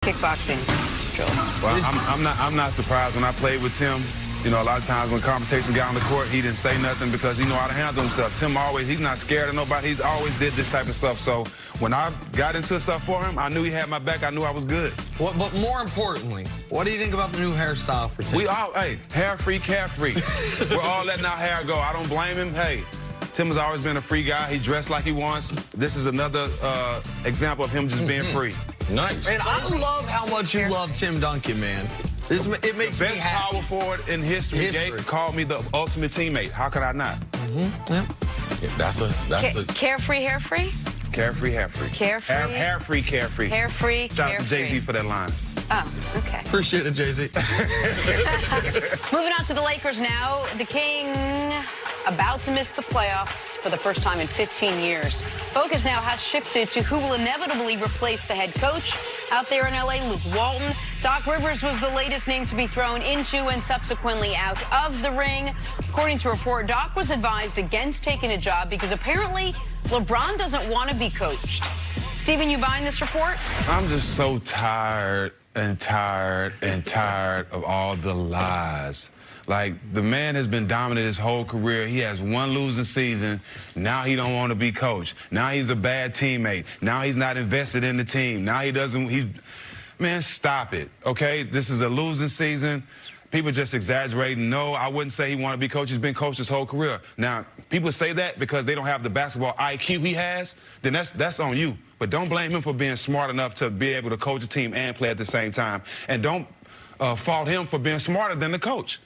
kickboxing drills. Well, I'm not surprised. When I played with Tim, you know, a lot of times when competition got on the court, he didn't say nothing because he knew how to handle himself. Tim he's not scared of nobody. He's always did this type of stuff. So when I got into stuff for him, I knew he had my back. I knew I was good. But more importantly, what do you think about the new hairstyle for Tim? We all, hair-free, carefree. We're all letting our hair go. I don't blame him. Hey, Tim has always been a free guy. He dressed like he wants. This is another example of him just being free. Nice. And I love how much you love Tim Duncan, man. It makes me happy. Best power forward in history. Gate called me the ultimate teammate. How could I not? Yeah, that's a carefree, hair-free? Carefree, hair-free. Carefree. Hair-free, carefree. Hair-free, Shout out to Jay-Z for that line. Oh, okay. Appreciate it, Jay-Z. Moving on to the Lakers now. The King about to miss the playoffs for the first time in 15 years. Focus now has shifted to who will inevitably replace the head coach out there in L.A., Luke Walton. Doc Rivers was the latest name to be thrown into and subsequently out of the ring. According to a report, Doc was advised against taking the job because apparently LeBron doesn't want to be coached. Steven, you buying this report? I'm just so tired of all the lies. Like, the man has been dominant his whole career. He has one losing season. Now he don't want to be coached. Now he's a bad teammate. Now he's not invested in the team. Now man, stop it, okay? This is a losing season. People just exaggerating. No, I wouldn't say he wanted to be coached. He's been coached his whole career. Now, people say that because they don't have the basketball IQ he has, then that's on you. But don't blame him for being smart enough to be able to coach a team and play at the same time. And don't fault him for being smarter than the coach.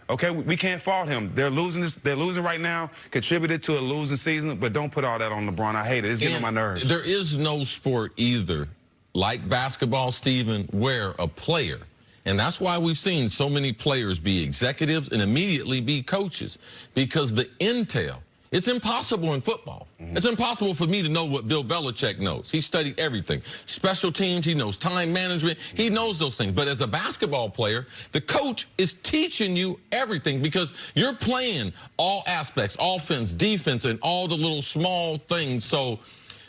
Okay, we can't fault him. They're losing right now, contributed to a losing season, but don't put all that on LeBron. I hate it. It's getting on my nerves. There is no sport either, like basketball, Steven, where a player, and that's why we've seen so many players be executives and immediately be coaches, because the intel, it's impossible in football. It's impossible for me to know what Bill Belichick knows. He studied everything. Special teams, he knows time management. He knows those things. But as a basketball player, the coach is teaching you everything because you're playing all aspects, offense, defense, and all the little small things. So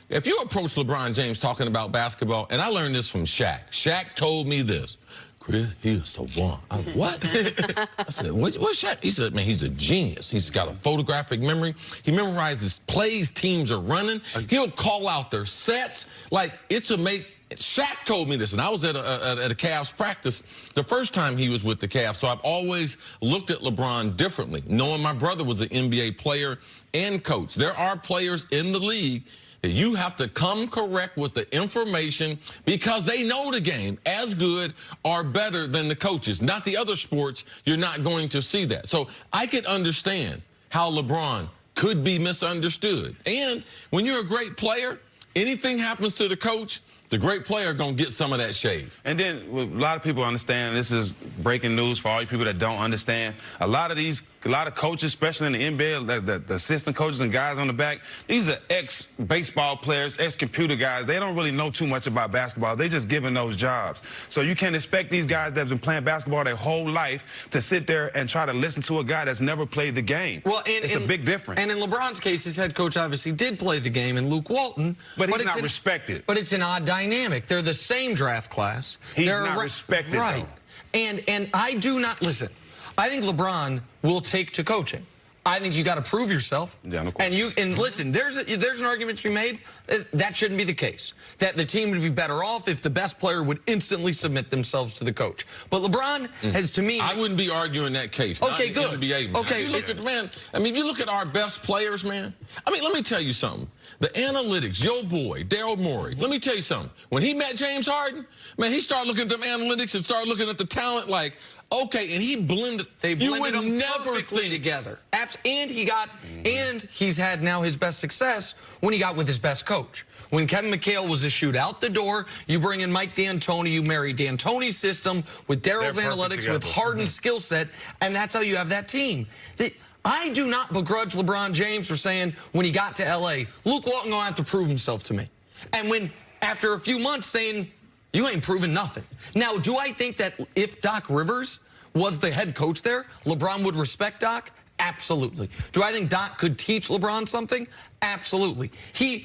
if you approach LeBron James talking about basketball, and I learned this from Shaq. Shaq told me this. Chris, he is so one. I was, what? I said, what's Shaq? He said, man, he's a genius. He's got a photographic memory. He memorizes plays teams are running. He'll call out their sets. Like, it's amazing. Shaq told me this, and I was at a Cavs practice the first time he was with the Cavs, so I've always looked at LeBron differently, knowing my brother was an NBA player and coach. There are players in the league that you have to come correct with the information because they know the game as good or better than the coaches. Not the other sports, you're not going to see that. So I could understand how LeBron could be misunderstood. And when you're a great player, anything happens to the coach, the great player going to get some of that shade. And then a lot of people understand, this is breaking news for all you people that don't understand. A lot of coaches, especially in the NBA, the assistant coaches and guys on the back, these are ex-baseball players, ex-computer guys. They don't really know too much about basketball. They just given those jobs. So you can't expect these guys that have been playing basketball their whole life to sit there and try to listen to a guy that's never played the game. Well, it's a big difference. And in LeBron's case, his head coach obviously did play the game, and Luke Walton. But he's not respected. But it's an odd dynamic. They're the same draft class. He's not respected, right? Though. And I do not listen. I think LeBron will take to coaching. I think you got to prove yourself. Yeah, and listen, there's an argument to be made that shouldn't be the case. That the team would be better off if the best player would instantly submit themselves to the coach. But LeBron has, to me, I wouldn't be arguing that case. Okay, good. NBA, man. Okay, if you look at if you look at our best players, man. I mean, let me tell you something. The analytics, your boy, Daryl Morey, let me tell you something. When he met James Harden, man, he started looking at them analytics and started looking at the talent like, okay, and he blended. They blended them perfectly together. And he's had now his best success when he got with his best coach. When Kevin McHale was a shoot out the door, you bring in Mike D'Antoni, you marry D'Antoni's system with Daryl's analytics, with Harden's skill set, and that's how you have that team. I do not begrudge LeBron James for saying when he got to L.A., Luke Walton going to have to prove himself to me. And when, after a few months, saying, you ain't proven nothing. Now, do I think that if Doc Rivers was the head coach there, LeBron would respect Doc? Absolutely. Do I think Doc could teach LeBron something? Absolutely.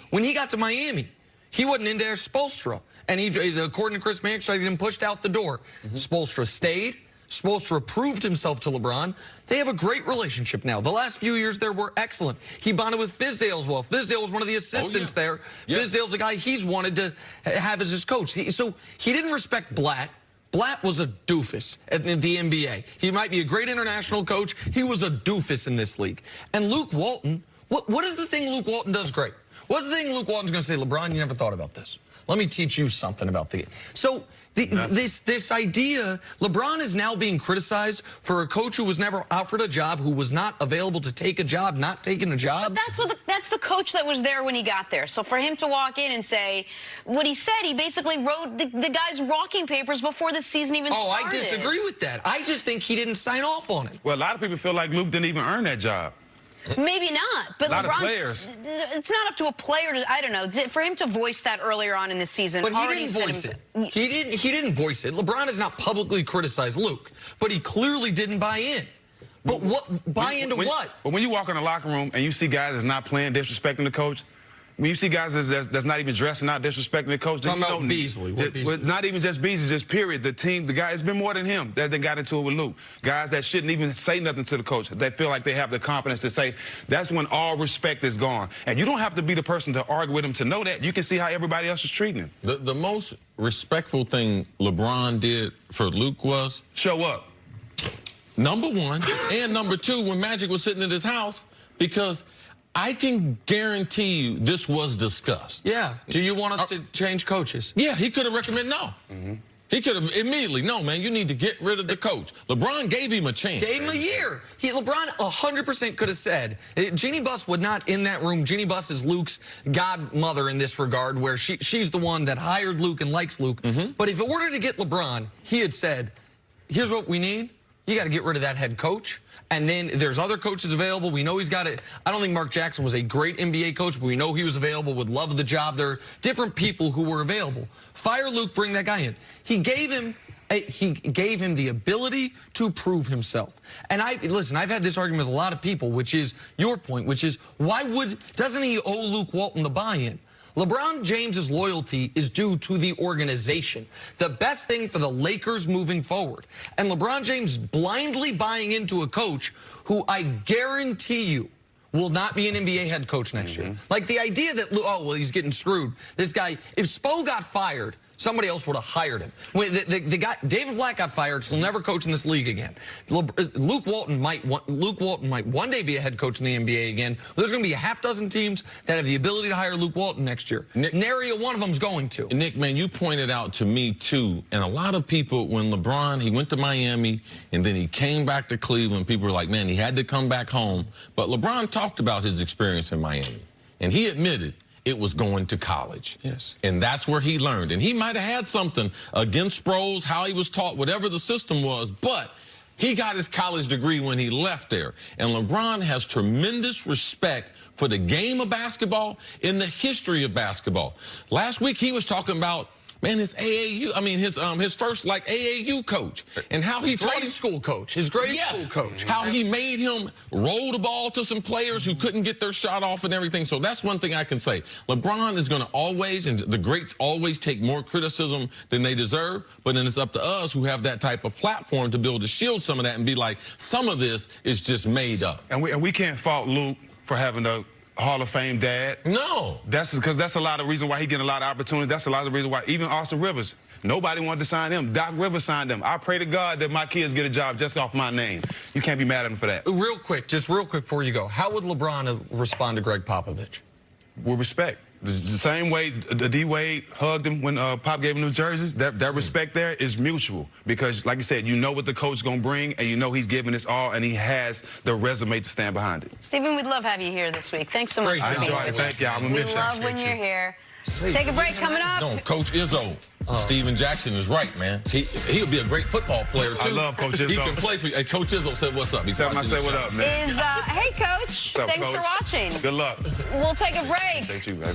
When he got to Miami, he wasn't in there Spoelstra. And according to Chris Mannix, he didn't pushed out the door. Spoelstra stayed. Spoelstra proved himself to LeBron. They have a great relationship now. The last few years there were excellent. He bonded with Fizdale as well. Fizdale was one of the assistants there. Yeah. Fizdale's a guy he's wanted to have as his coach. So he didn't respect Blatt. Blatt was a doofus in the NBA. He might be a great international coach. He was a doofus in this league. And Luke Walton, what is the thing Luke Walton does great? What's the thing Luke Walton's going to say, LeBron, you never thought about this. Let me teach you something about the game. So this idea, LeBron is now being criticized for a coach who was never offered a job, who was not available to take a job, not taking a job. But that's the coach that was there when he got there. So for him to walk in and say what he said, he basically wrote the guy's walking papers before the season even started. Oh, I disagree with that. I just think he didn't sign off on it. Well, a lot of people feel like Luke didn't even earn that job. Maybe not, but a lot of players. It's not up to a player to, I don't know, for him to voice that earlier on in the season. But he didn't voice it. He didn't voice it. LeBron has not publicly criticized Luke, but he clearly didn't buy in. But buy into what? But when you walk in the locker room and you see guys that's not playing, disrespecting the coach, when you see guys that's not even dressing out, disrespecting the coach, talking about Beasley. Not even just Beasley, just period. The team, the guy, it's been more than him that got into it with Luke. Guys that shouldn't even say nothing to the coach. They feel like they have the confidence to say, that's when all respect is gone. And you don't have to be the person to argue with him to know that. You can see how everybody else is treating him. The most respectful thing LeBron did for Luke was show up. Number one, and number two, when Magic was sitting at his house, because I can guarantee you this was discussed. Yeah. Do you want us to change coaches? Yeah, he could have recommended no. He could have immediately, no, man, you need to get rid of the coach. LeBron gave him a chance. Gave him a year. LeBron 100% could have said, Jeannie Buss would not in that room. Jeannie Buss is Luke's godmother in this regard, where she's the one that hired Luke and likes Luke. But if it were to get LeBron, he had said, here's what we need. You got to get rid of that head coach. And then there's other coaches available. We know he's got it. I don't think Mark Jackson was a great NBA coach, but we know he was available, would love the job. There are different people who were available. Fire Luke, bring that guy in. He gave him the ability to prove himself. And listen, I've had this argument with a lot of people, which is your point, which is doesn't he owe Luke Walton the buy-in? LeBron James's loyalty is due to the organization. The best thing for the Lakers moving forward. And LeBron James blindly buying into a coach who I guarantee you will not be an NBA head coach next year. Like the idea that, oh, well, he's getting screwed. This guy, if Spo got fired, somebody else would have hired him. The guy, David Blatt got fired. He'll never coach in this league again. Luke Walton might one day be a head coach in the NBA again. There's going to be a half dozen teams that have the ability to hire Luke Walton next year. Nary one of them's going to. Nick, man, you pointed out to me too, and a lot of people, when LeBron, he went to Miami and then he came back to Cleveland, people were like, man, he had to come back home. But LeBron talked about his experience in Miami, and he admitted it was going to college. Yes. And that's where he learned. And he might have had something against Sproles, how he was taught, whatever the system was, but he got his college degree when he left there. And LeBron has tremendous respect for the game of basketball and the history of basketball. Last week he was talking about, man, his AAU, I mean, his first, like, AAU coach, and how he taught his school coach, his grade school coach. How he made him roll the ball to some players who couldn't get their shot off and everything. So that's one thing I can say. LeBron is going to always, and the greats always take more criticism than they deserve, but then it's up to us who have that type of platform to be able to shield some of that and be like, some of this is just made up. And we can't fault Luke for having a Hall of Fame dad. No. That's because that's a lot of reason why he getting a lot of opportunities. That's a lot of reason why even Austin Rivers, nobody wanted to sign him. Doc Rivers signed him. I pray to God that my kids get a job just off my name. You can't be mad at him for that. Real quick, just real quick before you go, how would LeBron respond to Greg Popovich? With respect. The same way D-Wade hugged him when Pop gave him the jerseys, that respect there is mutual. Because, like you said, you know what the coach is going to bring, and you know he's giving his all, and he has the resume to stand behind it. Stephen, we'd love having you here this week. Thanks so much for being here. I enjoyed it. Thank you. I'm going to miss you. We love when you're here. Take a break coming up. No, Coach Izzo. Steven Jackson is right, man. He'll be a great football player, too. I love Coach Izzo. He can play for you. Hey, Coach Izzo said, what's up? Tell him I said what up, man. Hey, Coach. What's up, Thanks Coach? for watching. Good luck. We'll take a break. Thank you, man.